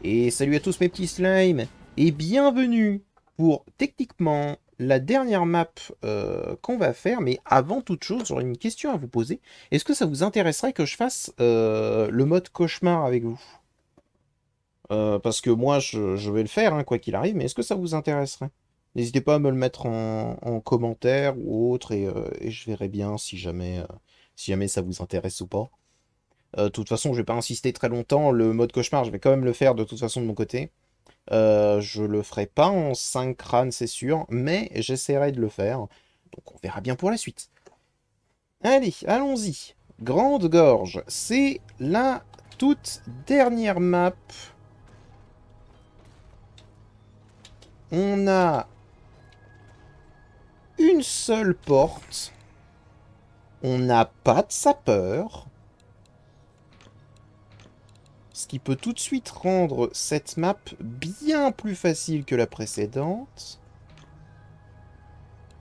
Et salut à tous mes petits slimes, et bienvenue pour techniquement la dernière map qu'on va faire, mais avant toute chose, j'aurais une question à vous poser. Est-ce que ça vous intéresserait que je fasse le mode cauchemar avec vous? Parce que moi, je vais le faire, hein, quoi qu'il arrive, mais est-ce que ça vous intéresserait? N'hésitez pas à me le mettre en commentaire ou autre, et je verrai bien si jamais ça vous intéresse ou pas. De toute façon, je vais pas insister très longtemps. Le mode cauchemar, je vais quand même le faire de toute façon de mon côté. Je le ferai pas en 5 crânes, c'est sûr, mais j'essaierai de le faire. Donc on verra bien pour la suite. Allez, allons-y. Grande Gorge, c'est la toute dernière map. On a une seule porte. On n'a pas de sapeur. Ce qui peut tout de suite rendre cette map bien plus facile que la précédente.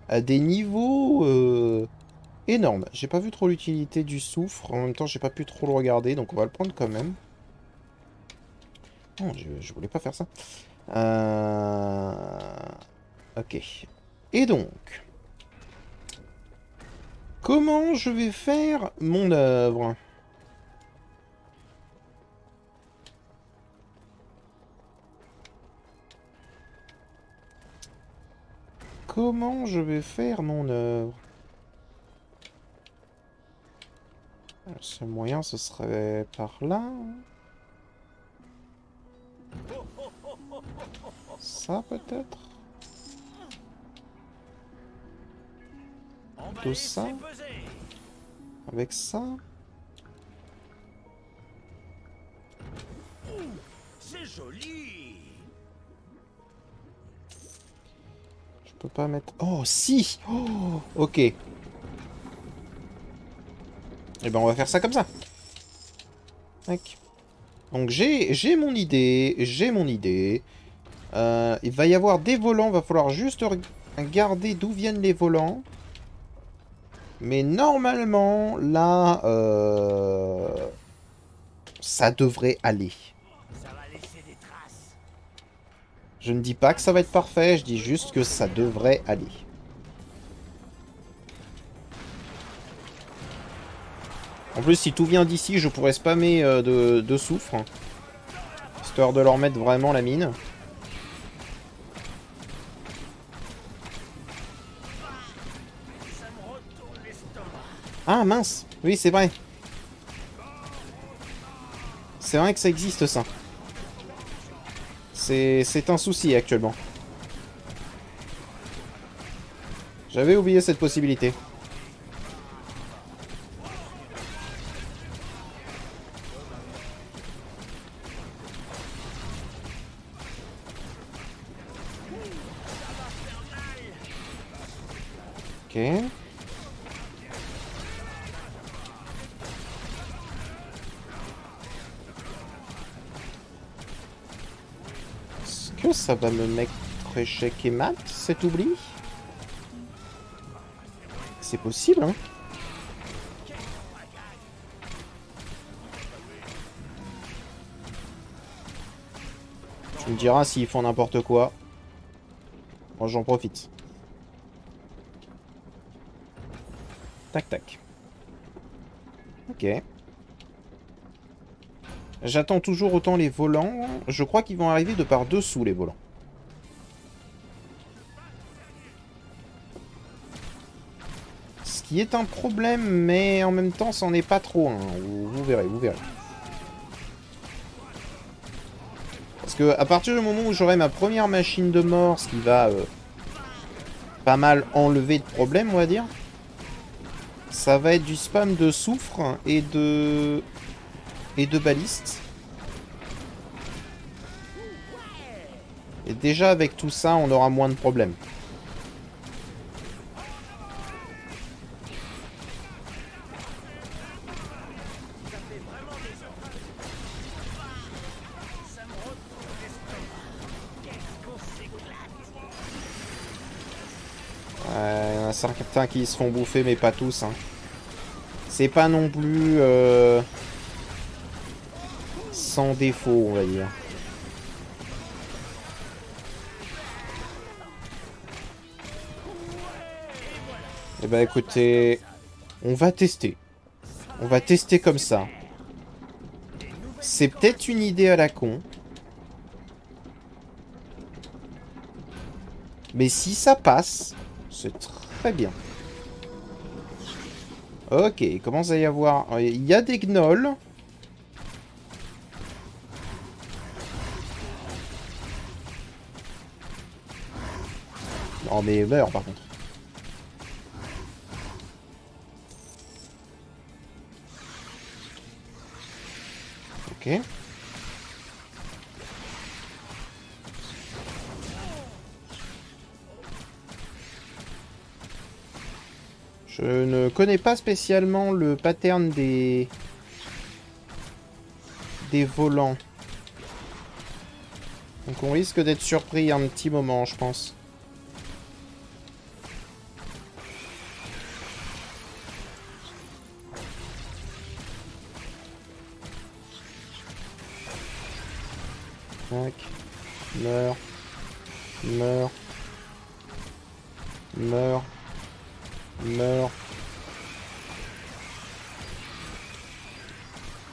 À des niveaux énormes. J'ai pas vu trop l'utilité du soufre. En même temps, j'ai pas pu trop le regarder, donc on va le prendre quand même. Non, je voulais pas faire ça. Ok. Et donc, comment je vais faire mon œuvre? Comment je vais faire mon œuvre? Le seul moyen, ce serait par là. Ça, peut-être? Plutôt ça? Avec ça? C'est joli. Je peux pas mettre... Oh, si! Oh, ok. Eh ben, on va faire ça comme ça. Tac. Donc, j'ai mon idée. J'ai mon idée. Il va y avoir des volants. Va falloir juste regarder d'où viennent les volants. Mais normalement, là... ça devrait aller. Ça va laisser des traces. Je ne dis pas que ça va être parfait. Je dis juste que ça devrait aller. En plus, si tout vient d'ici, je pourrais spammer de soufre. Histoire de leur mettre vraiment la mine. Ça me retourne l'estomac. Ah mince! Oui, c'est vrai. C'est vrai que ça existe, ça. C'est un souci, actuellement. J'avais oublié cette possibilité. Ok. Est-ce que ça va me mettre échec et mat, cet oubli? C'est possible, hein? Tu me diras s'ils font n'importe quoi. Moi, j'en profite. Tac, tac. Ok. J'attends toujours autant les volants. Je crois qu'ils vont arriver de par dessous, les volants. Ce qui est un problème, mais en même temps, c'en est pas trop. Hein. Vous verrez, vous verrez. Parce que à partir du moment où j'aurai ma première machine de mort, ce qui va pas mal enlever de problèmes, on va dire, ça va être du spam de soufre et de balistes. Et déjà avec tout ça, on aura moins de problèmes. Il y en a certains qui se font bouffer, mais pas tous. Hein. C'est pas non plus sans défaut, on va dire. Eh ben écoutez, on va tester. On va tester comme ça. C'est peut-être une idée à la con. Mais si ça passe, c'est très bien. Ok, il commence à y avoir... Il y a des gnolls. Non mais meurs par contre. Ok. Je ne connais pas spécialement le pattern des volants. Donc on risque d'être surpris un petit moment, je pense. Tac. Meurs. Meurs. Meurs. Meurs.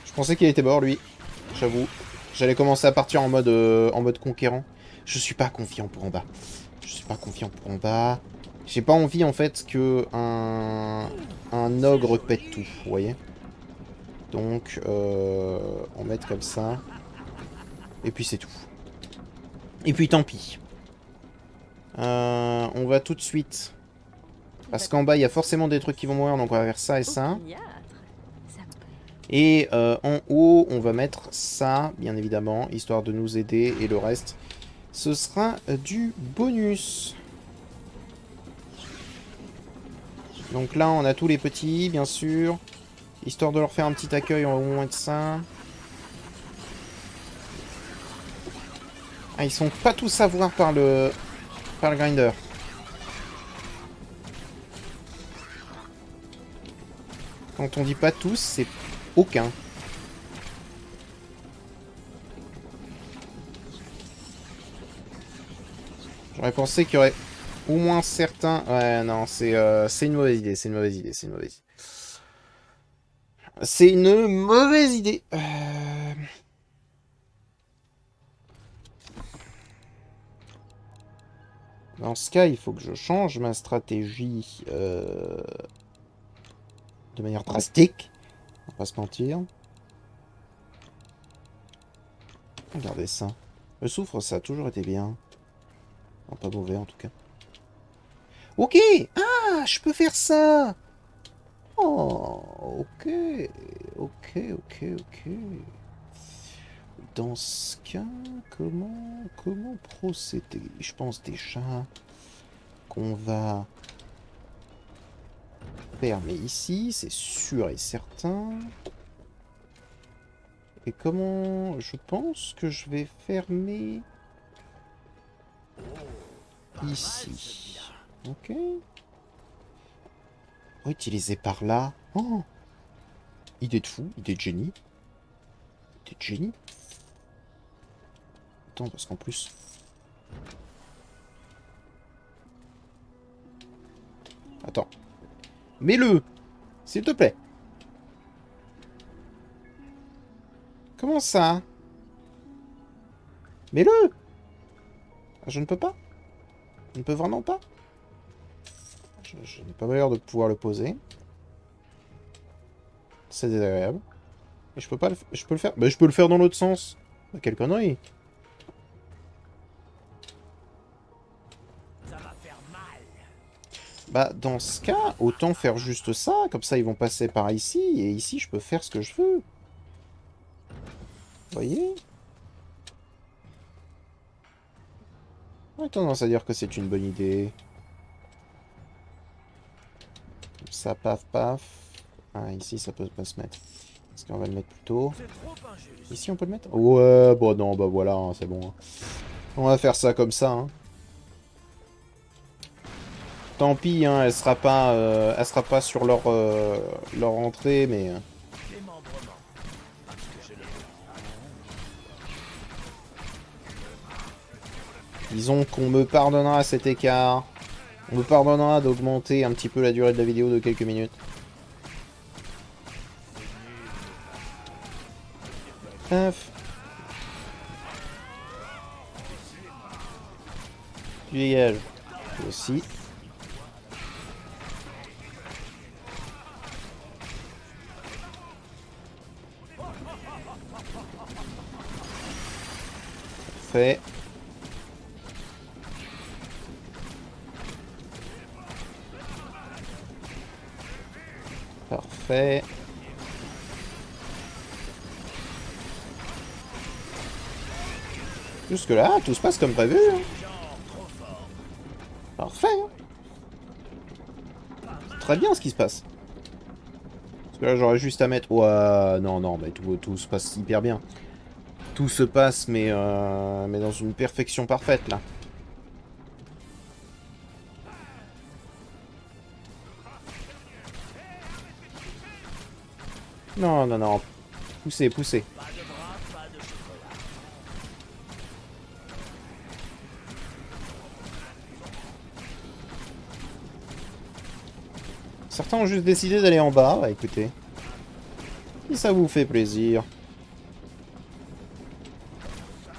Je pensais qu'il était mort, lui. J'avoue. J'allais commencer à partir en mode conquérant. Je suis pas confiant pour en bas. Je suis pas confiant pour en bas. J'ai pas envie, en fait, que un ogre pète tout, vous voyez. Donc, on met comme ça. Et puis c'est tout. Et puis tant pis. On va tout de suite. Parce qu'en bas, il y a forcément des trucs qui vont mourir, donc on va faire ça et ça. Et en haut, on va mettre ça, bien évidemment, histoire de nous aider. Et le reste, ce sera du bonus. Donc là, on a tous les petits, bien sûr. Histoire de leur faire un petit accueil, on va au moins de ça. Ah, ils sont pas tous à voir par le grinder. Quand on dit pas tous, c'est aucun. J'aurais pensé qu'il y aurait au moins certains... Ouais, non, c'est une mauvaise idée, c'est une mauvaise idée, c'est une mauvaise idée. C'est une mauvaise idée. Dans ce cas, il faut que je change ma stratégie de manière drastique. On va pas se mentir. Regardez ça. Le soufre, ça a toujours été bien. Non, pas mauvais, en tout cas. Ok! Ah, je peux faire ça! Oh, ok. Ok, ok, ok. Dans ce cas, comment procéder? Je pense déjà qu'on va fermer ici, c'est sûr et certain. Et comment... Je pense que je vais fermer ici. Ok. Utiliser par là. Oh! Idée de fou, idée de génie. Idée de génie. Attends, parce qu'en plus... Attends. Mets-le! S'il te plaît. Comment ça? Mets-le! Je ne peux pas? Je ne peux vraiment pas? Je n'ai pas l'air de pouvoir le poser. C'est désagréable. Et je peux pas le... Je peux le faire... Mais je peux le faire dans l'autre sens. Quelle connerie. Ça va faire mal. Bah, dans ce cas, autant faire juste ça. Comme ça, ils vont passer par ici. Et ici, je peux faire ce que je veux. Vous voyez? J'ai tendance à dire que c'est une bonne idée. Comme ça, paf, paf. Ah, ici, ça peut pas se mettre. Est-ce qu'on va le mettre plus tôt? Ici, on peut le mettre? Ouais, bon, non, bah voilà, hein, c'est bon. On va faire ça comme ça, hein. Tant pis, hein, elle sera pas sur leur entrée, mais... Disons qu'on me pardonnera cet écart. On me pardonnera d'augmenter un petit peu la durée de la vidéo de quelques minutes. Paf. Tu dégages. Tu aussi. Parfait. Parfait. Jusque là, tout se passe comme prévu. Hein. Parfait. Hein. Très bien ce qui se passe. Parce que là, j'aurais juste à mettre... Ouais, non, non, mais tout se passe hyper bien. Tout se passe, mais dans une perfection parfaite, là. Non, non, non. Poussez, poussez. Certains ont juste décidé d'aller en bas, bah écoutez. Si ça vous fait plaisir.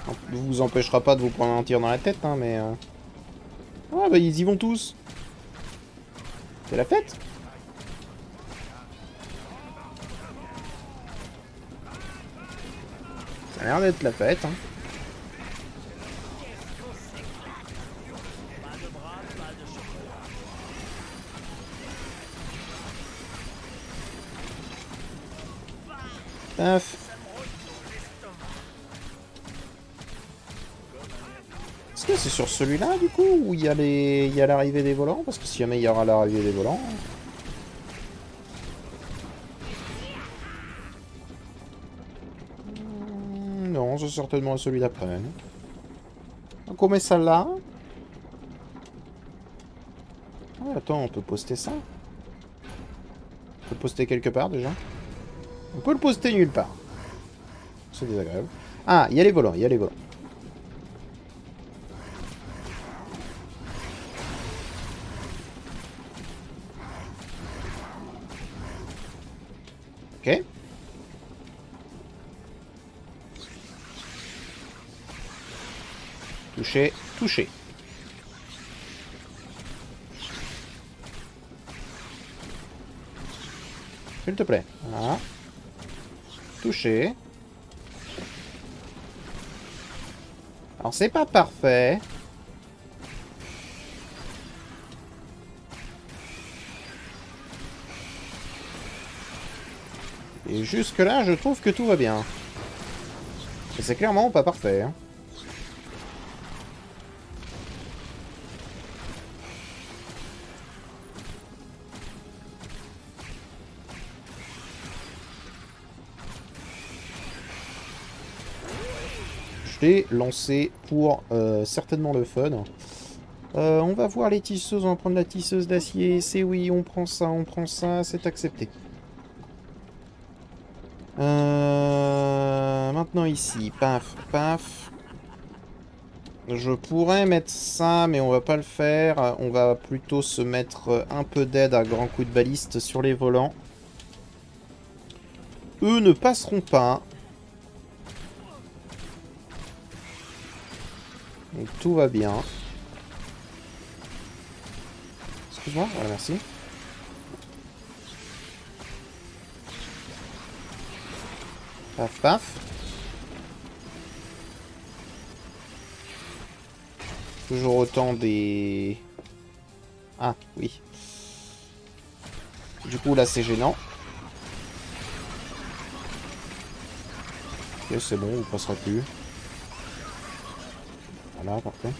Ça vous empêchera pas de vous prendre un tir dans la tête, hein, mais... Ouais, bah ils y vont tous. C'est la fête. Ça a l'air d'être la fête, hein. Paf. Est-ce que c'est sur celui-là, du coup, où il y a l'arrivée des volants? Parce que si jamais il y aura l'arrivée des volants... Non, c'est certainement celui d'après. Donc on met ça là. Ah, attends, on peut poster ça? On peut le poster quelque part, déjà? On peut le poster nulle part. C'est désagréable. Ah, il y a les volants, il y a les volants. Ok. Touché, touché. S'il te plaît. Voilà. Touché. Alors c'est pas parfait. Et jusque là, je trouve que tout va bien. Mais c'est clairement pas parfait. Hein. Je l'ai lancé pour certainement le fun. On va voir les tisseuses, on va prendre la tisseuse d'acier. C'est oui, on prend ça, c'est accepté. Maintenant ici, paf, paf. Je pourrais mettre ça, mais on va pas le faire. On va plutôt se mettre un peu d'aide à grands coups de baliste sur les volants. Eux ne passeront pas. Donc tout va bien. Excuse-moi, voilà, merci. Paf, paf. Toujours autant des... Ah, oui. Du coup, là, c'est gênant. Ok, c'est bon, on passera plus. Voilà, parfait.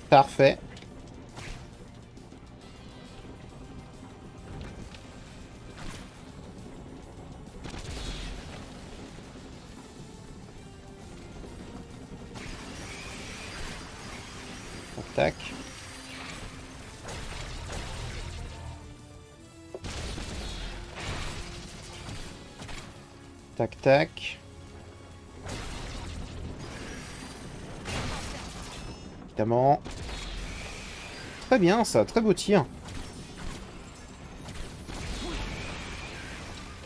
Parfait. Tac. Tac, tac. Évidemment. très bien ça, très beau tir.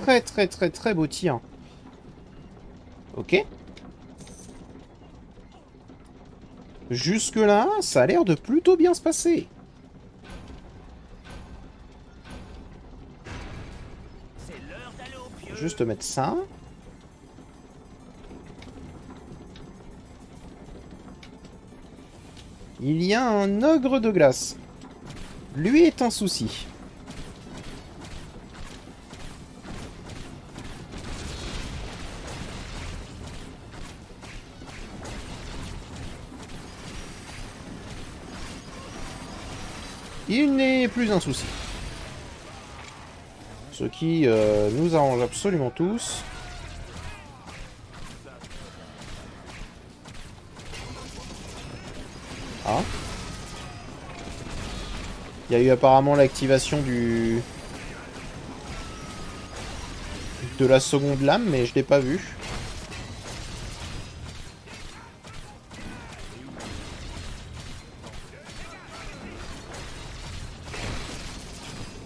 Très beau tir. Ok. Jusque-là, ça a l'air de plutôt bien se passer. C'est l'heure d'aller au pieu. Juste mettre ça. Il y a un ogre de glace. Lui est un souci. Il n'est plus un souci. Ce qui nous arrange absolument tous. Ah. Il y a eu apparemment l'activation de la seconde lame, mais je l'ai pas vu.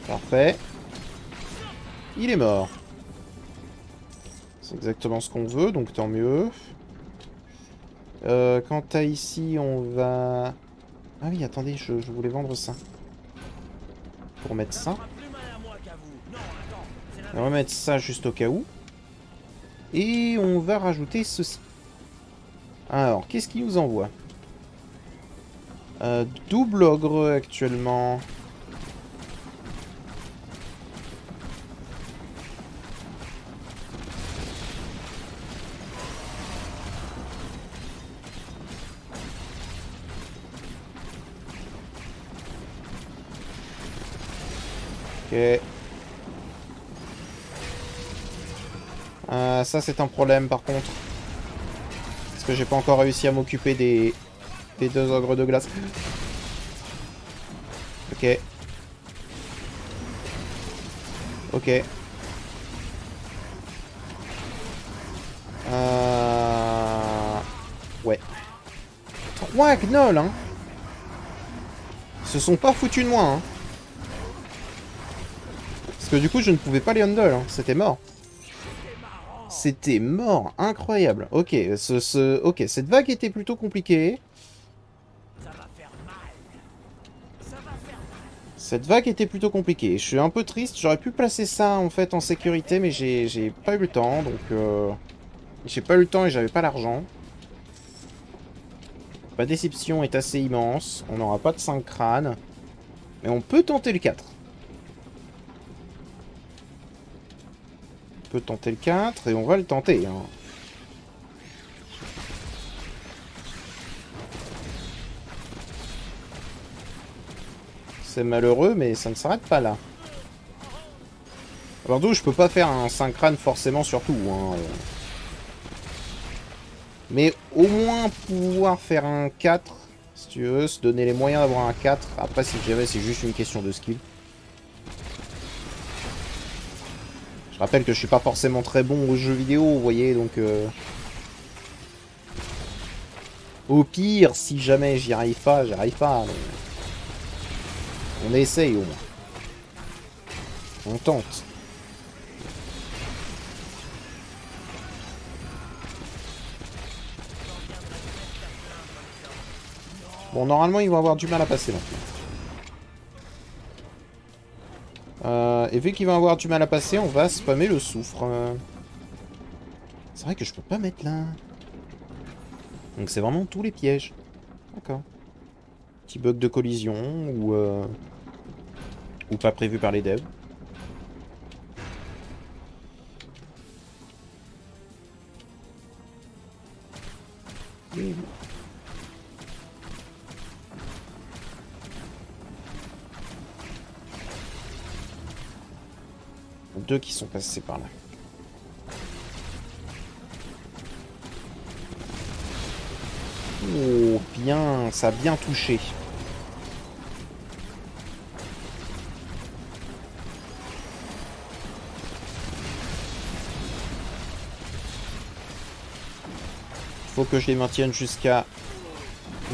Parfait. Il est mort. C'est exactement ce qu'on veut, donc tant mieux. Quant à ici, on va... Ah oui, attendez, je voulais vendre ça. Pour mettre ça. Et on va mettre ça juste au cas où. Et on va rajouter ceci. Alors, qu'est-ce qu'il nous envoie? Double ogre actuellement. Ok. Ça c'est un problème par contre. Parce que j'ai pas encore réussi à m'occuper des deux ogres de glace. Ok. Ok. Ouais. 3 gnolls, hein. Ils se sont pas foutus de moi, hein. Parce que du coup, je ne pouvais pas les handle, hein. C'était mort. C'était mort, incroyable. Ok, ok, cette vague était plutôt compliquée. Cette vague était plutôt compliquée. Je suis un peu triste, j'aurais pu placer ça en fait en sécurité, mais j'ai pas eu le temps, donc... J'ai pas eu le temps et j'avais pas l'argent. Ma déception est assez immense. On n'aura pas de 5 crânes. Mais on peut tenter le 4. On peut tenter le 4 et on va le tenter, hein. C'est malheureux, mais ça ne s'arrête pas là. Alors d'où je peux pas faire un 5 crânes forcément sur tout, hein. Mais au moins pouvoir faire un 4, si tu veux, se donner les moyens d'avoir un 4. Après, si jamais c'est juste une question de skill. Je rappelle que je suis pas forcément très bon aux jeux vidéo, vous voyez, donc... Au pire, si jamais j'y arrive pas, j'arrive pas. Mais... On essaye au moins. On tente. Bon, normalement, ils vont avoir du mal à passer maintenant. Et vu qu'ils vont avoir du mal à passer, on va spammer le soufre. C'est vrai que je peux pas mettre là. Donc c'est vraiment tous les pièges. D'accord. Petit bug de collision ou pas prévu par les devs. Et... deux qui sont passés par là. Oh, bien, ça a bien touché. Faut que je les maintienne jusqu'à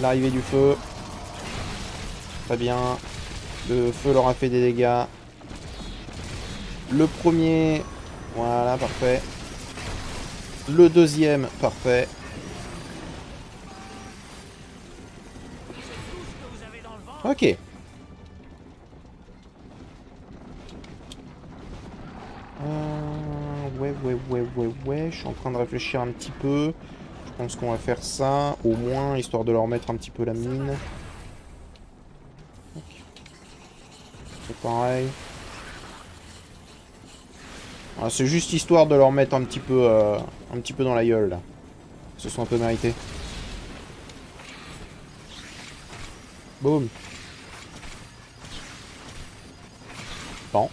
l'arrivée du feu. Très bien. Le feu leur a fait des dégâts. Le premier. Voilà, parfait. Le deuxième, parfait. Ok. Ouais. Je suis en train de réfléchir un petit peu. Je pense qu'on va faire ça, au moins, histoire de leur mettre un petit peu la mine. C'est pareil. Ah, c'est juste histoire de leur mettre un petit peu dans la gueule, là. Que ce soit un peu mérité. Boum. Bon.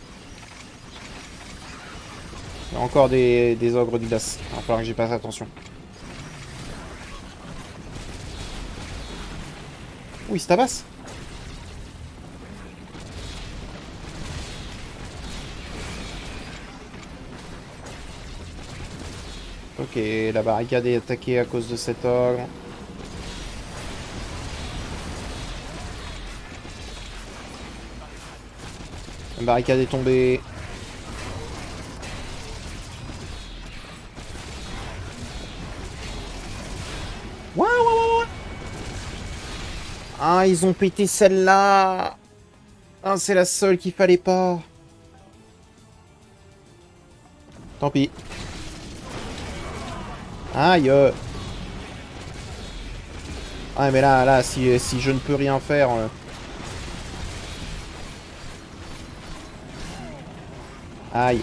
Il y a encore des ogres du glace. Il va falloir que j'y fasse attention. Oui, ça tabasse. Ok, la barricade est attaquée à cause de cet ogre. La barricade est tombée. Waouh. Ah, ils ont pété celle-là. Ah, c'est la seule qu'il fallait pas. Tant pis. Aïe. Ah, mais là, si je ne peux rien faire... Aïe.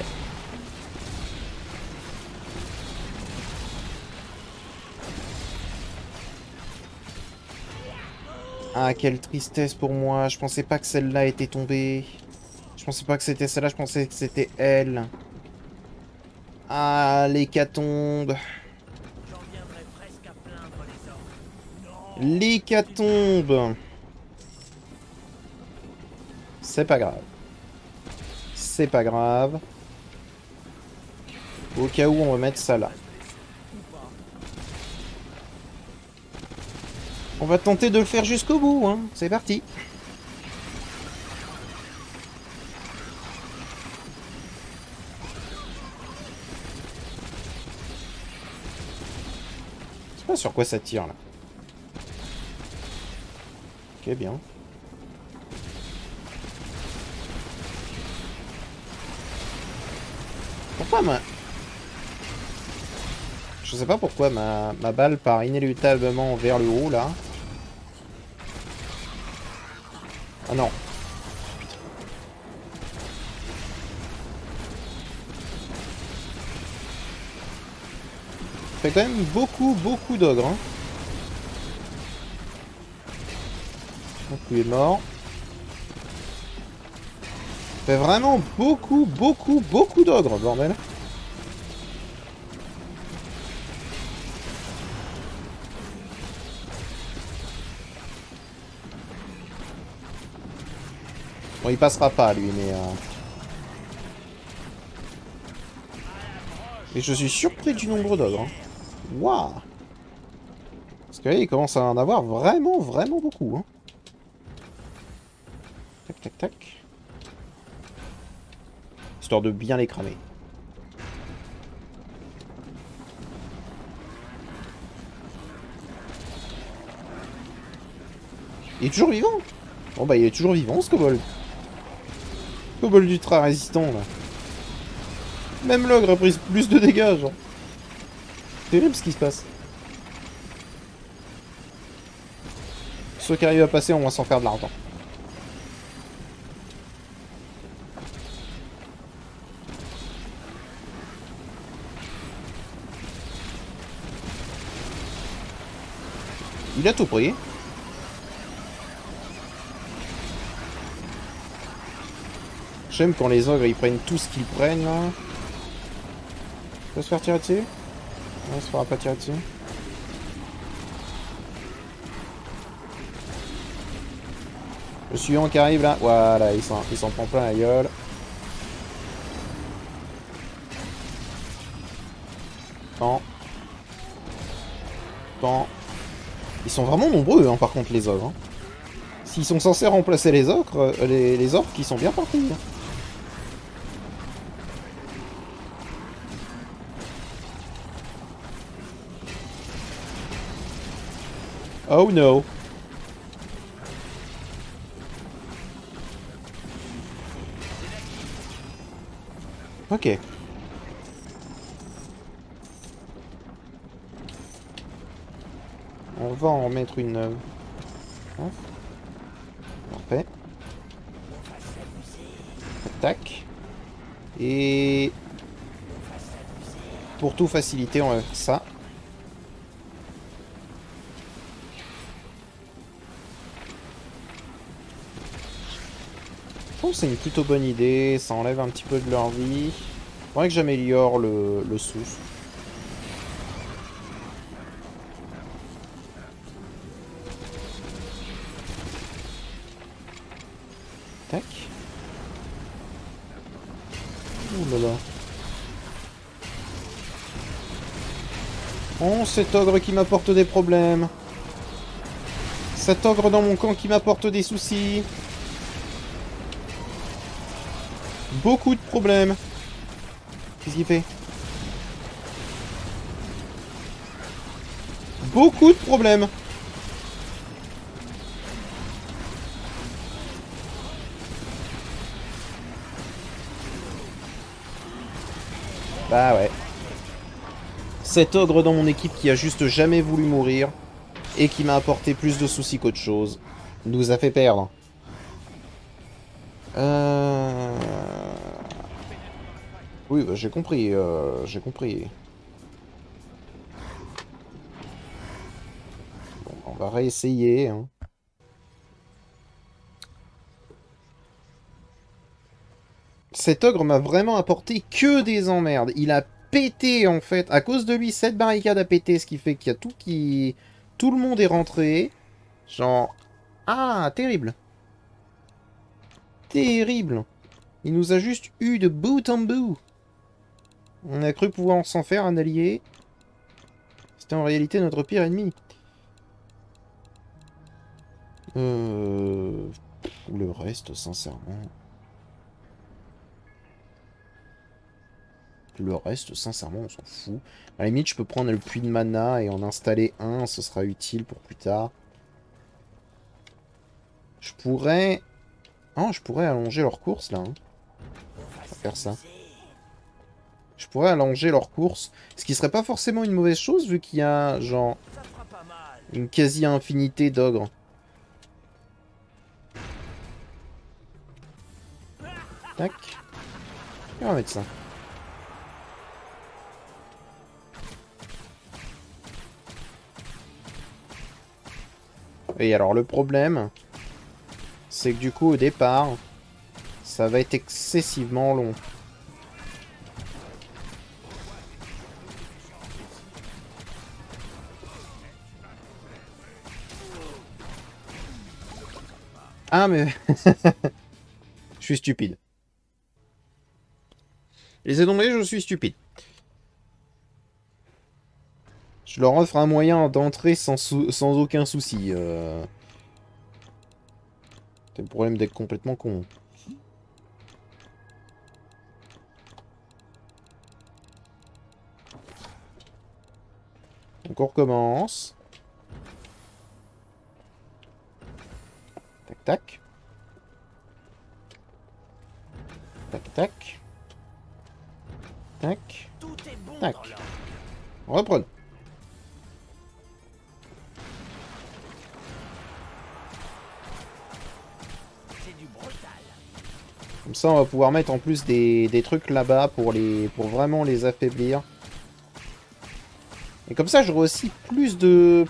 Ah, quelle tristesse pour moi. Je pensais pas que celle-là était tombée. Je pensais pas que c'était celle-là, je pensais que c'était elle. Ah, l'hécatombe. L'hécatombe. C'est pas grave. C'est pas grave. Au cas où, on va mettre ça là. On va tenter de le faire jusqu'au bout, hein. C'est parti. Je sais pas sur quoi ça tire, là. Ok, bien. Pourquoi Je sais pas pourquoi ma balle part inéluctablement vers le haut, là. Ah non. Ça fait quand même beaucoup d'ogres, hein. Donc lui est mort. Ça fait vraiment beaucoup d'ogres, bordel. Bon, il passera pas, lui, mais... Et je suis surpris du nombre d'ogres. Hein. Waouh. Parce que là, il commence à en avoir vraiment beaucoup. Hein. Tac. Histoire de bien les cramer. Il est toujours vivant. Bon bah il est toujours vivant ce kobold. Kobold ultra résistant là. Même l'ogre a pris plus de dégâts genre. Terrible ce qui se passe. Ceux qui arrivent à passer, on va s'en faire de l'argent. Il a tout pris. J'aime quand les ogres ils prennent tout ce qu'ils prennent là. Ça va se faire tirer dessus? Non, ça se fera pas tirer dessus. Le suivant qui arrive là, voilà, il s'en prend plein la gueule. Tant. Ils sont vraiment nombreux hein, par contre les ogres. Hein. S'ils sont censés remplacer les orques, les orques qui sont bien partis. Oh no. Ok. On va en remettre une... Hein. Parfait. Tac. Et... Pour tout faciliter, on va faire ça. Je trouve que c'est une plutôt bonne idée. Ça enlève un petit peu de leur vie. Faudrait que j'améliore le souffle. Tac. Ouh là là. Oh, cet ogre qui m'apporte des problèmes. Cet ogre dans mon camp qui m'apporte des soucis. Beaucoup de problèmes. Qu'est-ce qu'il fait? Beaucoup de problèmes. Bah ouais. Cet ogre dans mon équipe qui a juste jamais voulu mourir et qui m'a apporté plus de soucis qu'autre chose nous a fait perdre. Oui, bah, j'ai compris, j'ai compris. Bon, on va réessayer, hein. Cet ogre m'a vraiment apporté que des emmerdes. Il a pété, en fait. À cause de lui, cette barricade a pété, ce qui fait qu'il y a tout qui... Tout le monde est rentré. Genre... Ah, terrible. Terrible. Il nous a juste eu de bout en bout. On a cru pouvoir s'en faire un allié. C'était en réalité notre pire ennemi. Le reste, sincèrement... Le reste, sincèrement, on s'en fout. À la limite, je peux prendre le puits de mana et en installer un, ce sera utile pour plus tard. Je pourrais... Oh, je pourrais allonger leur course, là. Hein. On va faire ça. Je pourrais allonger leur course. Ce qui serait pas forcément une mauvaise chose, vu qu'il y a, genre... une quasi-infinité d'ogres. Tac. Et on va mettre ça. Et alors, le problème... c'est que du coup, au départ... ça va être excessivement long. Ah, mais... je suis stupide. Laissez tomber, je suis stupide. Je leur offre un moyen d'entrer sans aucun souci. C'est le problème d'être complètement con. Donc on recommence. Tac, tac. Tac, tac. Tac. Tac. On reprend. Comme ça, on va pouvoir mettre en plus des trucs là-bas pour vraiment les affaiblir. Et comme ça, j'aurai aussi plus de,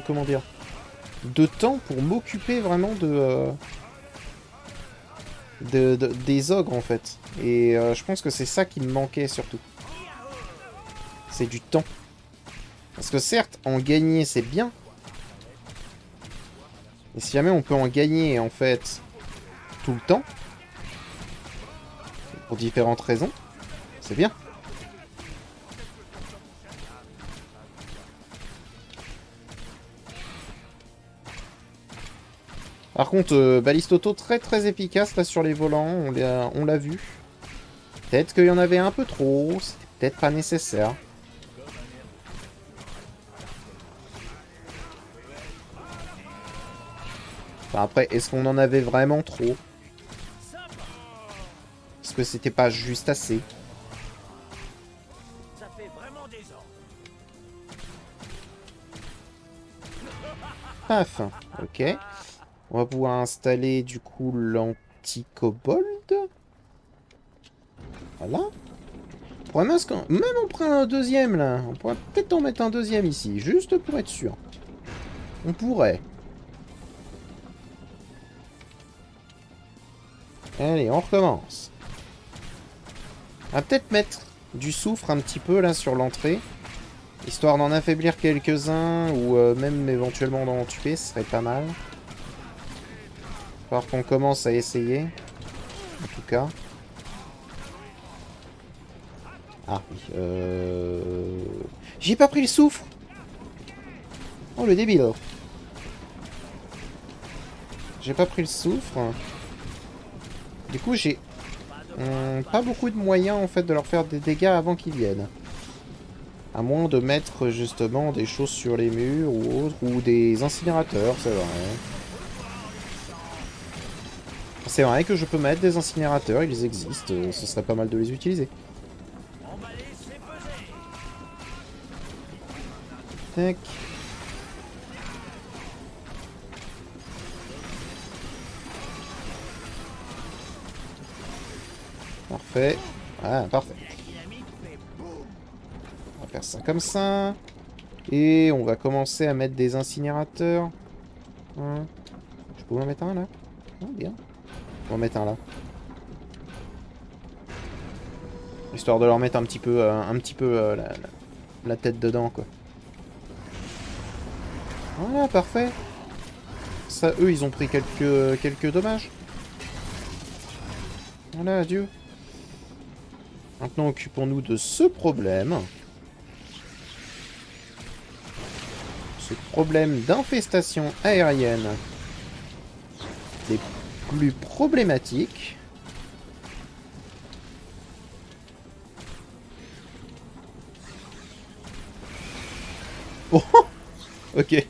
comment dire, de temps pour m'occuper vraiment des ogres, en fait. Et je pense que c'est ça qui me manquait, surtout. C'est du temps. Parce que certes, en gagner, c'est bien. Et si jamais on peut en gagner, en fait, tout le temps, pour différentes raisons, c'est bien. Par contre, baliste auto très très efficace là sur les volants, on l'a vu. Peut-être qu'il y en avait un peu trop, c'était peut-être pas nécessaire. Enfin, après, est-ce qu'on en avait vraiment trop? Est-ce que c'était pas juste assez? Ça fait vraiment des ordres. Paf, ok. On va pouvoir installer du coup l'anti-kobold. Voilà. On pourrait même on prend un deuxième là. On pourrait peut-être en mettre un deuxième ici, juste pour être sûr. On pourrait. Allez, on recommence. On va peut-être mettre du soufre un petit peu là sur l'entrée. Histoire d'en affaiblir quelques-uns ou même éventuellement d'en tuer, ce serait pas mal. Alors qu'on commence à essayer. En tout cas. Ah oui. J'ai pas pris le soufre. Oh le débile. J'ai pas pris le soufre. Du coup j'ai pas beaucoup de moyens en fait de leur faire des dégâts avant qu'ils viennent. À moins de mettre justement des choses sur les murs ou autre, ou des incinérateurs, c'est vrai. C'est vrai que je peux mettre des incinérateurs, ils existent, ce serait pas mal de les utiliser. Tac. Parfait. Ah, parfait. On va faire ça comme ça. Et on va commencer à mettre des incinérateurs. Hein. Je peux en mettre un là? Oh, bien. On va en mettre un là. Histoire de leur mettre un petit peu, la tête dedans, quoi. Voilà, parfait. Ça, eux, ils ont pris quelques dommages. Voilà, adieu. Maintenant, occupons-nous de ce problème. Ce problème d'infestation aérienne des plus problématiques. Oh, ok.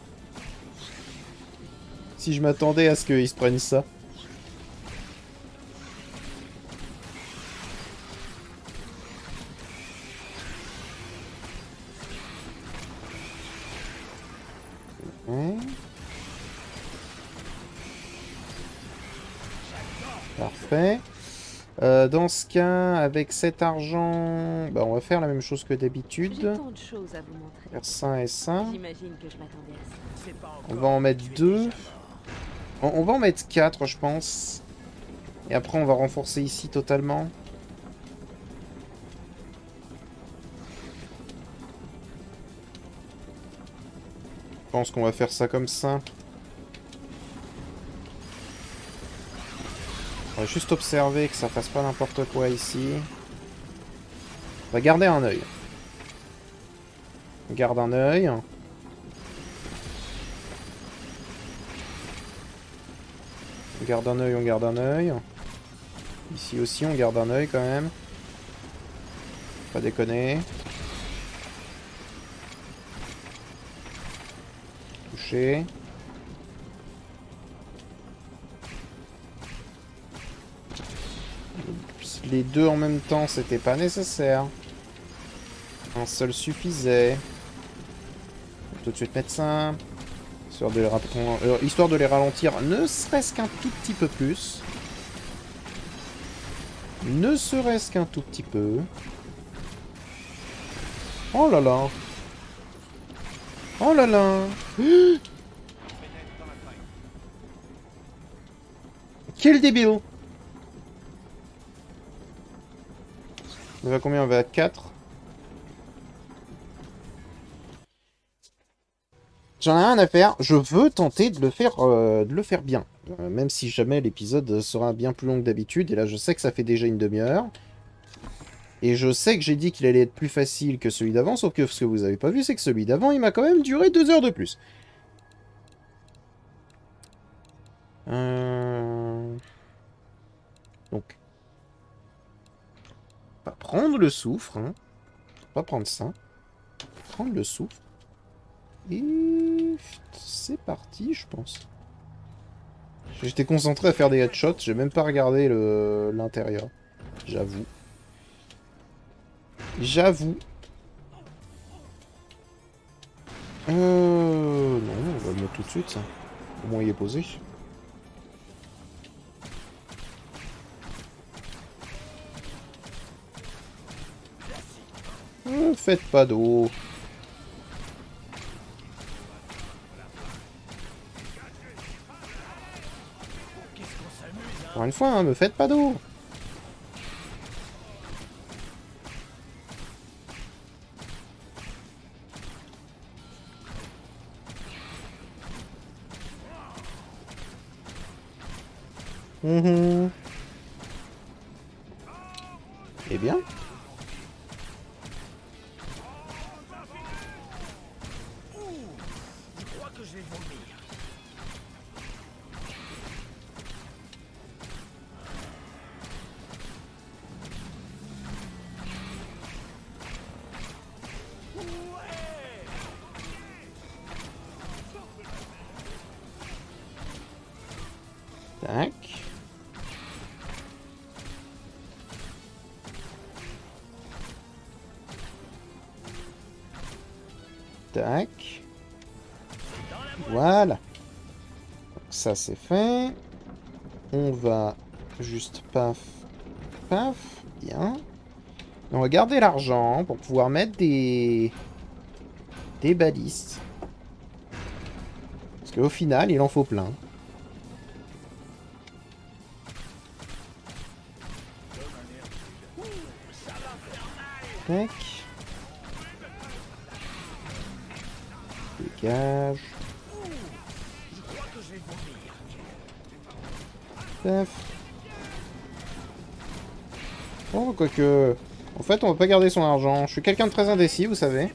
Si je m'attendais à ce qu'ils se prennent ça. Ouais. Parfait. Dans ce cas, avec cet argent, bah, on va faire la même chose que d'habitude. Faire ça et ça. On va en mettre 2. On va en mettre 4, je pense. Et après, on va renforcer ici totalement. Je pense qu'on va faire ça comme ça. On va juste observer que ça fasse pas n'importe quoi ici. On va garder un œil. On garde un œil. On garde un œil, on garde un œil. Ici aussi, on garde un œil quand même. Pas déconner. Touché. Les deux en même temps, c'était pas nécessaire. Un seul suffisait. Tout de suite médecin. Histoire de les ralentir, ne serait-ce qu'un tout petit peu plus. Ne serait-ce qu'un tout petit peu. Oh là là. Oh là là. Quel débile. On va à combien? On va à 4. J'en ai rien à faire. Je veux tenter de le faire bien. Même si jamais l'épisode sera bien plus long que d'habitude. Et là, je sais que ça fait déjà une demi-heure. Et je sais que j'ai dit qu'il allait être plus facile que celui d'avant. Sauf que ce que vous avez pas vu, c'est que celui d'avant, il m'a quand même duré 2 heures de plus. Donc, on va prendre le soufre. Hein. On va prendre ça. Prendre le soufre. Et c'est parti, je pense. J'étais concentré à faire des headshots. J'ai même pas regardé l'intérieur. J'avoue. J'avoue. Non, on va le mettre tout de suite, ça. Au moins, il est posé. Faites pas d'eau. Encore une fois, hein, me faites pas d'eau. Eh bien. Je crois que je vais vomir. Tac. Tac. Voilà. Ça c'est fait. On va juste paf. Paf. Bien. Et on va garder l'argent pour pouvoir mettre des balises. Parce qu'au final, il en faut plein. Tac. Dégage. Je crois que je vais vomir. Paf. Oh, quoique... En fait, on va pas garder son argent. Je suis quelqu'un de très indécis, vous savez.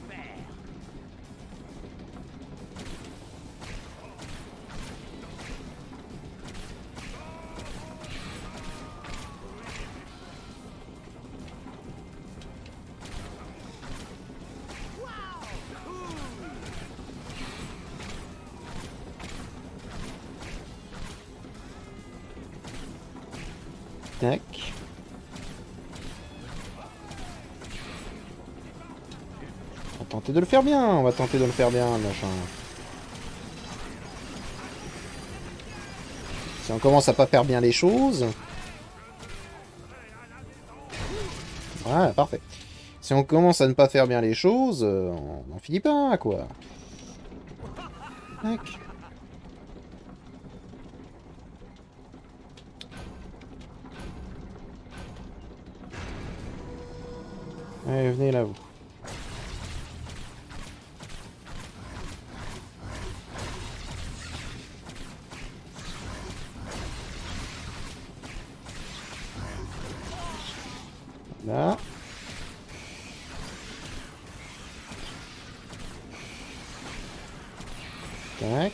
Tac. On va tenter de le faire bien. On va tenter de le faire bien, machin. Si on commence à pas faire bien les choses... Voilà, parfait. Si on commence à ne pas faire bien les choses, on n'en finit pas, quoi. Tac. Allez, venez là, vous. Là. Tac.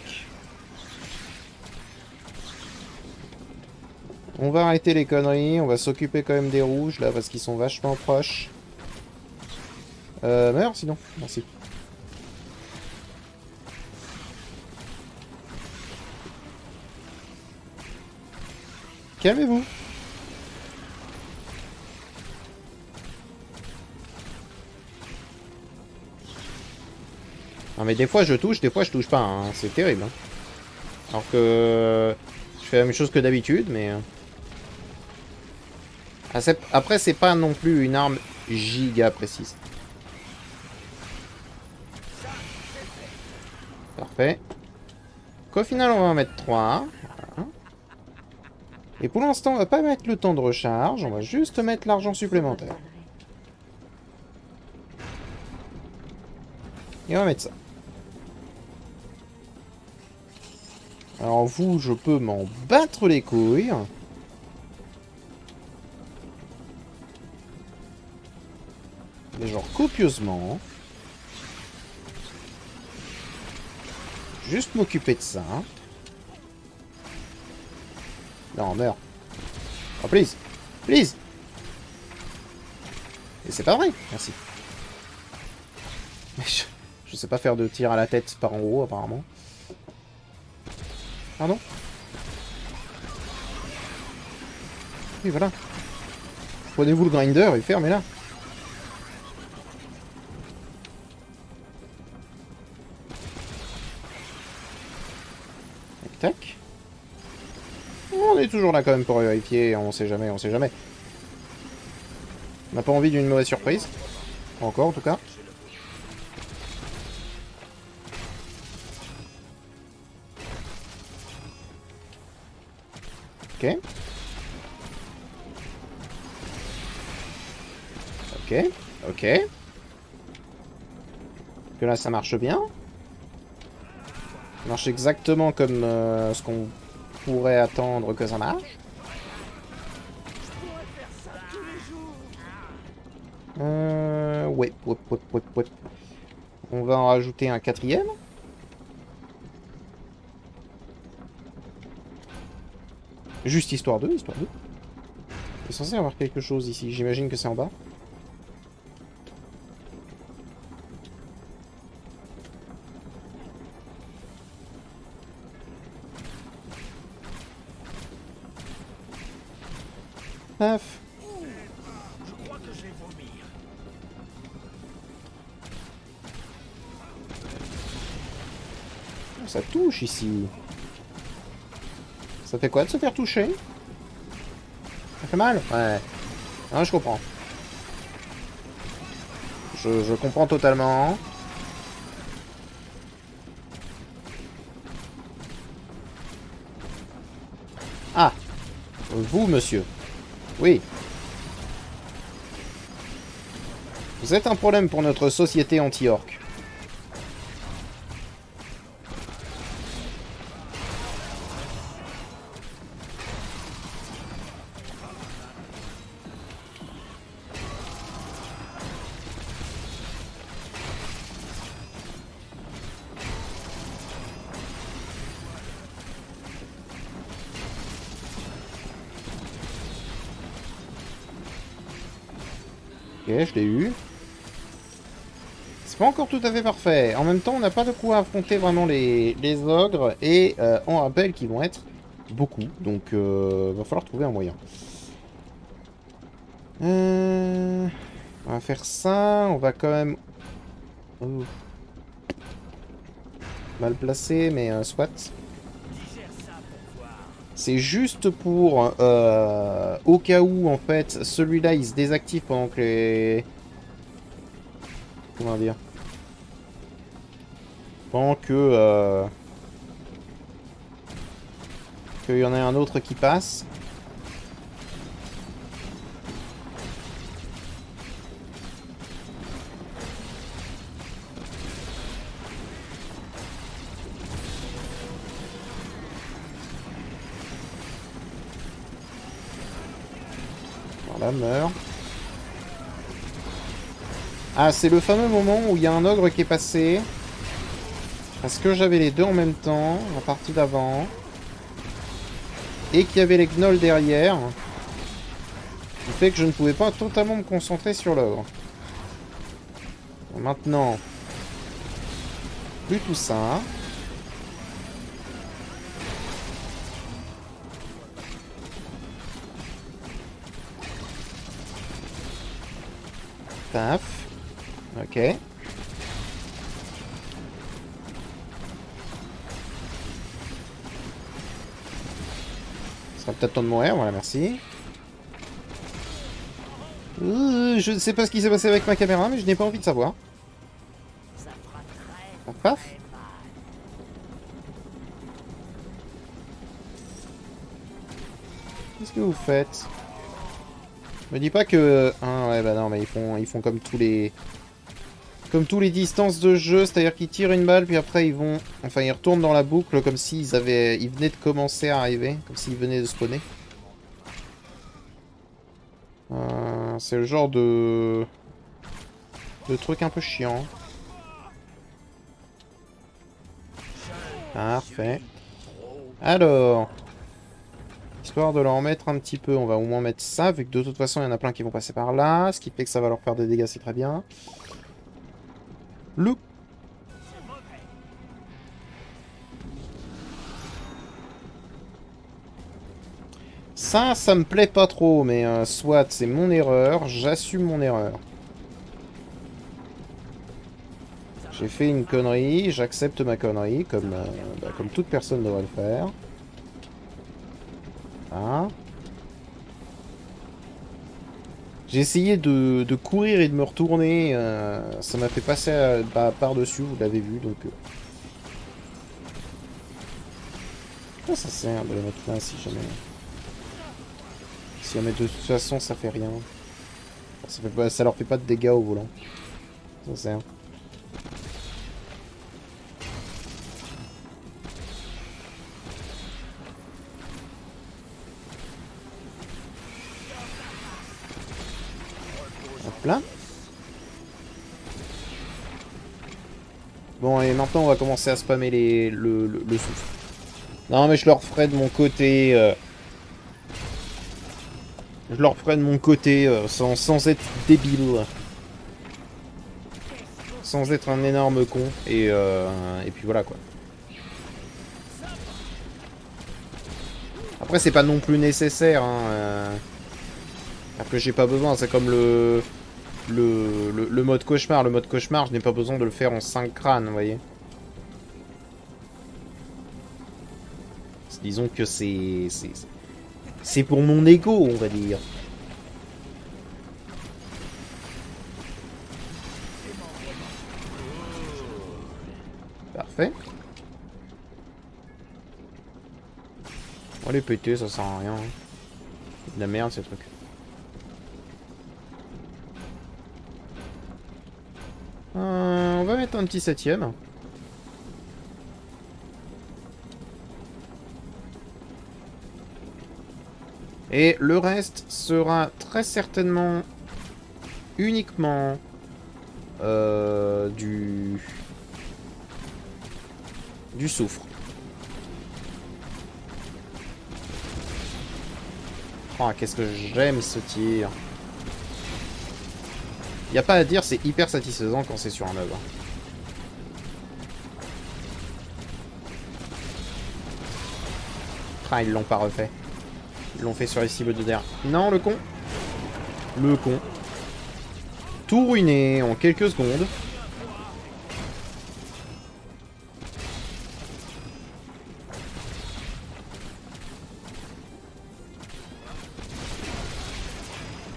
On va arrêter les conneries, on va s'occuper quand même des rouges, là, parce qu'ils sont vachement proches. Meurs, sinon. Merci. Calmez-vous. Non mais des fois je touche, des fois je touche pas, hein. C'est terrible. Hein. Alors que je fais la même chose que d'habitude, mais... Après c'est pas non plus une arme giga précise. Parfait. Qu'au final on va en mettre 3. Voilà. Et pour l'instant on va pas mettre le temps de recharge, on va juste mettre l'argent supplémentaire. Et on va mettre ça. Alors vous, je peux m'en battre les couilles. Mais genre copieusement. Juste m'occuper de ça. Non, meurs. Oh, please. Please. Et c'est pas vrai. Merci. Mais je sais pas faire de tir à la tête par en haut, apparemment. Pardon? Oui, voilà. Prenez-vous le grinder et fermez-la. Tac, tac. On est toujours là quand même pour vérifier, on sait jamais, on sait jamais. On n'a pas envie d'une mauvaise surprise. Pas encore en tout cas. Ok. Ok, ok. Que là ça marche bien. Ça marche exactement comme ce qu'on pourrait attendre que ça marche. Ouais, ouais. On va en rajouter un quatrième. Juste histoire 2, histoire 2. Il est censé y avoir quelque chose ici, j'imagine que c'est en bas. Paf. Je crois que je vais vomir. Ça touche ici. Ça fait quoi de se faire toucher? Ça fait mal? Ouais. Ah, je comprends. Je comprends totalement. Ah! Vous, monsieur. Oui. Vous êtes un problème pour notre société anti-orc. Ok, je l'ai eu. C'est pas encore tout à fait parfait. En même temps, on n'a pas de quoi affronter vraiment les ogres. Et on rappelle qu'ils vont être beaucoup. Donc, va falloir trouver un moyen. On va faire ça. On va quand même... Ouh. Mal placé, mais soit. C'est juste pour... au cas où, en fait, celui-là, il se désactive pendant que les... Comment dire? Pendant que... qu'il y en ait un autre qui passe. Voilà, meurt. Ah, c'est le fameux moment où il y a un ogre qui est passé. Parce que j'avais les deux en même temps, la partie d'avant. Et qu'il y avait les gnolls derrière. Ce qui fait que je ne pouvais pas totalement me concentrer sur l'ogre. Maintenant, plus tout ça. Paf. Ok. Ce sera peut-être temps de mourir, voilà, merci. Je ne sais pas ce qui s'est passé avec ma caméra, mais je n'ai pas envie de savoir. Paf. Qu'est-ce que vous faites? Me dis pas que... Ah ouais, bah non, mais ils font comme tous les... Comme tous les distances de jeu, c'est-à-dire qu'ils tirent une balle, puis après ils vont... Enfin, ils retournent dans la boucle comme s'ils avaient... Ils venaient de commencer à arriver, comme s'ils venaient de spawner. C'est le genre de truc un peu chiant. Parfait. Alors... Histoire de leur en mettre un petit peu, on va au moins mettre ça, vu que de toute façon il y en a plein qui vont passer par là, ce qui fait que ça va leur faire des dégâts, c'est très bien. Le... Ça me plaît pas trop, mais soit c'est mon erreur, j'assume mon erreur. J'ai fait une connerie, j'accepte ma connerie, comme toute personne devrait le faire. Hein. J'ai essayé de courir et de me retourner, ça m'a fait passer par-dessus, vous l'avez vu, donc... Ah, ça sert de les mettre là, si jamais... Si jamais de toute façon ça fait rien. Ça leur fait pas de dégâts au volant. Ça sert. Hop là. Bon, et maintenant on va commencer à spammer le souffle. Non, mais je le referai de mon côté. Je le referai de mon côté sans être débile. Sans être un énorme con. Et puis voilà quoi. Après, c'est pas non plus nécessaire. Hein, Après, j'ai pas besoin. C'est comme le mode cauchemar. Le mode cauchemar, je n'ai pas besoin de le faire en 5 crânes, vous voyez. Disons que c'est pour mon ego, on va dire. Parfait. On va les péter, ça sert à rien. C'est de la merde ces trucs. On va mettre un petit 7ème. Et le reste sera très certainement uniquement du soufre. Oh, qu'est-ce que j'aime ce tir. Y a pas à dire, c'est hyper satisfaisant quand c'est sur un œuvre. Ah, ils l'ont pas refait. Ils l'ont fait sur les cibles de derrière. Non, le con. Le con. Tout ruiné en quelques secondes.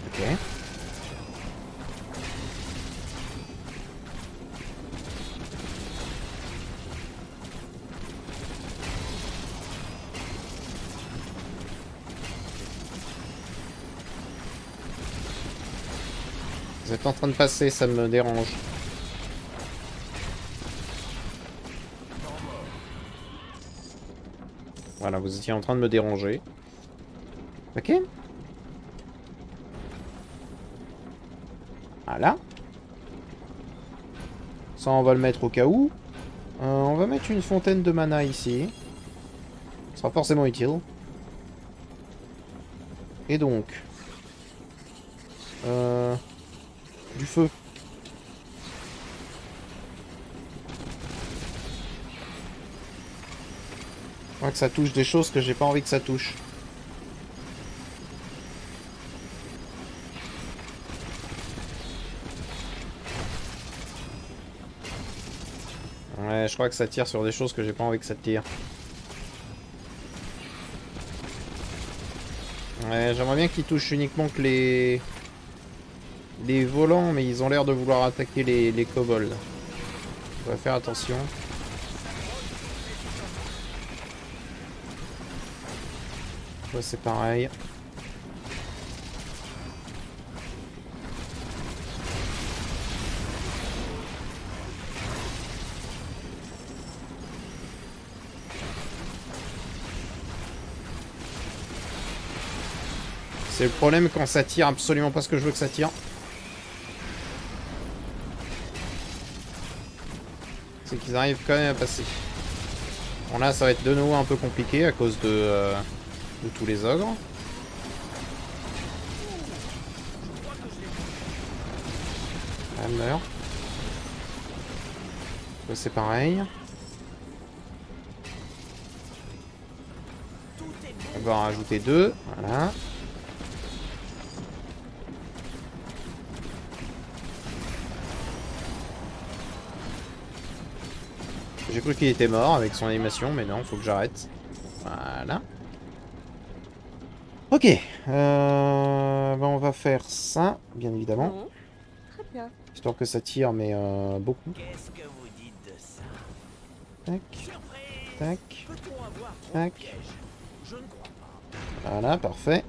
Ok. Vous êtes en train de passer, ça me dérange. Voilà, vous étiez en train de me déranger. Ok. Voilà. Ça, on va le mettre au cas où. On va mettre une fontaine de mana ici. Ce sera forcément utile. Et donc... du feu. Je crois que ça touche des choses que j'ai pas envie que ça touche. Ouais, je crois que ça tire sur des choses que j'ai pas envie que ça tire. Ouais, j'aimerais bien qu'ils touchent uniquement que les volants, mais ils ont l'air de vouloir attaquer les kobolds. On va faire attention. Ouais, c'est pareil. C'est le problème quand ça tire absolument pas ce que je veux que ça tire. C'est qu'ils arrivent quand même à passer. Bon là ça va être de nouveau un peu compliqué à cause de de tous les ogres. Elle meurt. Là, c'est pareil. On va en rajouter 2. Voilà. J'ai cru qu'il était mort avec son animation, mais non, faut que j'arrête. Voilà. Ok. Ben on va faire ça, bien évidemment. Bon, très bien. Histoire que ça tire, mais beaucoup. Qu'est-ce que vous dites de ça? Tac, Surprise! tac, Peut-on avoir trop de tac. pièges? Je ne crois pas. Voilà, parfait.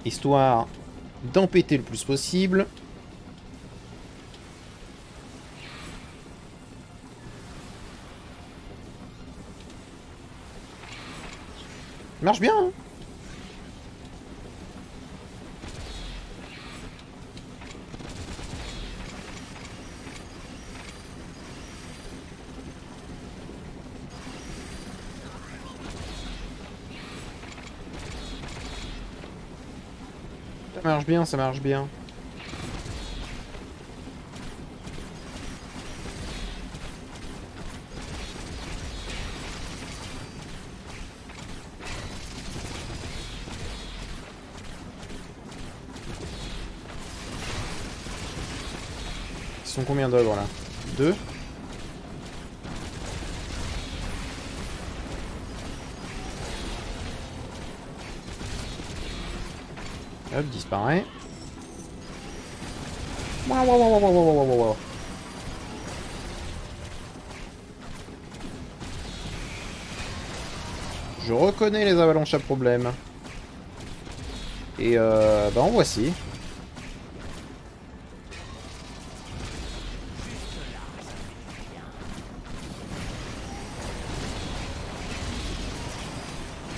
Histoire d'empêter le plus possible. Ça marche bien, hein. Ça marche bien, ça marche bien. Ils sont combien d'ogres là? 2. Hop, disparaît. Waouh, waouh, waouh, waouh, waouh, waouh, waouh. Je reconnais les avalanches à problème. Et bah en voici.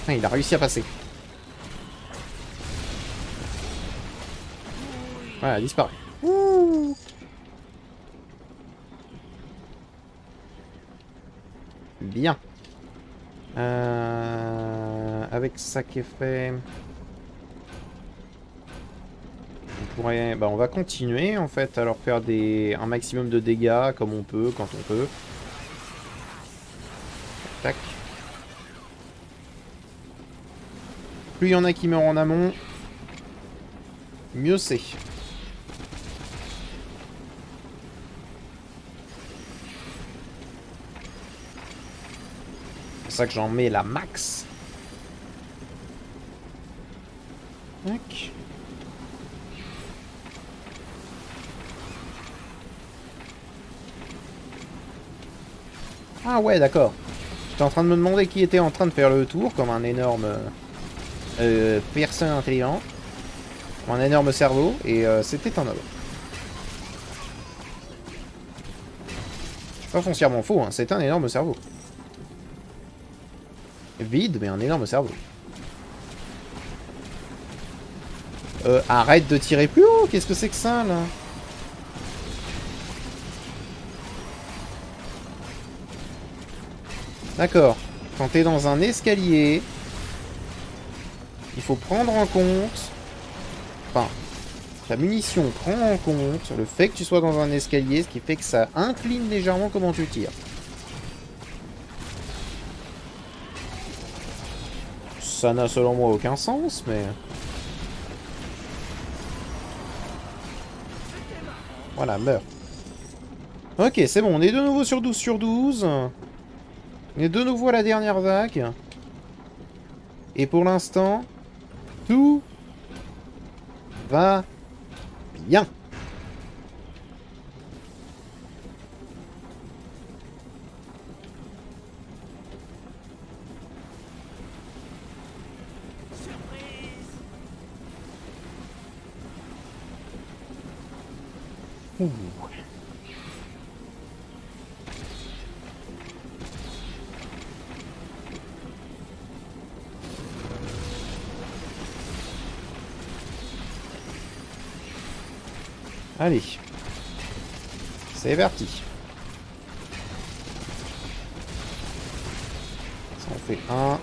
Ah, il a réussi à passer. Voilà, disparu. Ouh. Bien. Avec ça qui est fait... On pourrait... Bah, on va continuer, en fait, à leur faire un maximum de dégâts, comme on peut, quand on peut. Tac. Plus il y en a qui meurent en amont, mieux c'est. C'est pour ça que j'en mets la max. Tac. Ah ouais, d'accord. J'étais en train de me demander qui était en train de faire le tour, comme un énorme personne intelligent. Un énorme cerveau, et c'était un ogre. Je suis pas foncièrement faux, hein, c'est un énorme cerveau. Vide, mais un énorme cerveau. Arrête de tirer plus haut, qu'est-ce que c'est que ça, là? D'accord. Quand t'es dans un escalier, il faut prendre en compte... Enfin, ta munition prend en compte le fait que tu sois dans un escalier, ce qui fait que ça incline légèrement comment tu tires. Ça n'a selon moi aucun sens, mais... Voilà, meurs. Ok, c'est bon, on est de nouveau sur 12 sur 12. On est de nouveau à la dernière vague. Et pour l'instant, tout va bien. Ouh. Allez. C'est parti. Ça en fait un.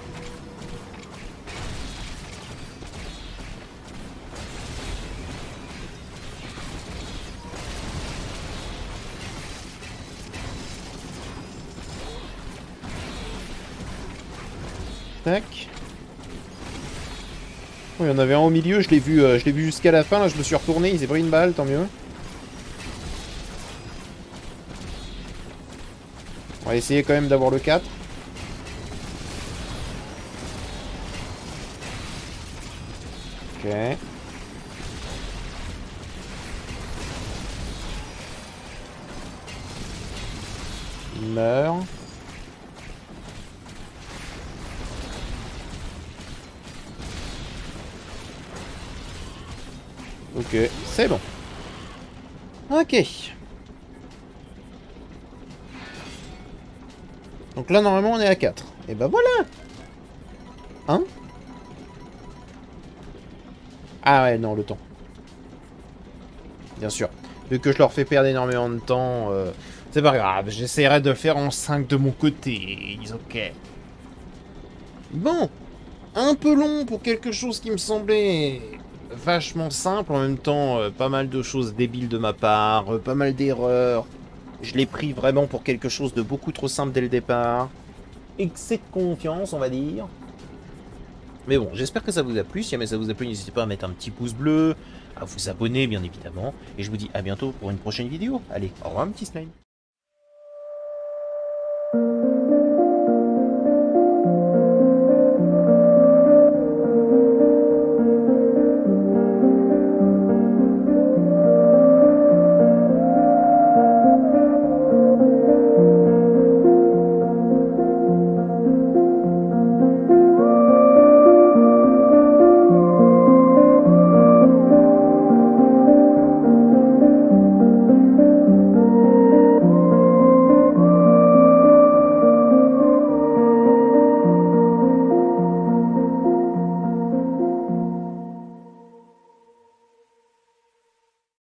Tac. Oh, il y en avait un au milieu, je l'ai vu jusqu'à la fin, là je me suis retourné, il s'est pris une balle, tant mieux. On va essayer quand même d'avoir le 4. Ok. Il meurt. Ok, c'est bon. Ok. Donc là, normalement, on est à 4. Et ben voilà. Hein? Ah ouais, non, le temps. Bien sûr. Vu que je leur fais perdre énormément de temps, c'est pas grave. J'essaierai de faire en 5 de mon côté. Ok. Bon. Un peu long pour quelque chose qui me semblait vachement simple. En même temps, pas mal de choses débiles de ma part. Pas mal d'erreurs. Je l'ai pris vraiment pour quelque chose de beaucoup trop simple dès le départ. Excès de confiance, on va dire. Mais bon, j'espère que ça vous a plu. Si jamais ça vous a plu, n'hésitez pas à mettre un petit pouce bleu, à vous abonner, bien évidemment. Et je vous dis à bientôt pour une prochaine vidéo. Allez, au revoir, mon petit slime.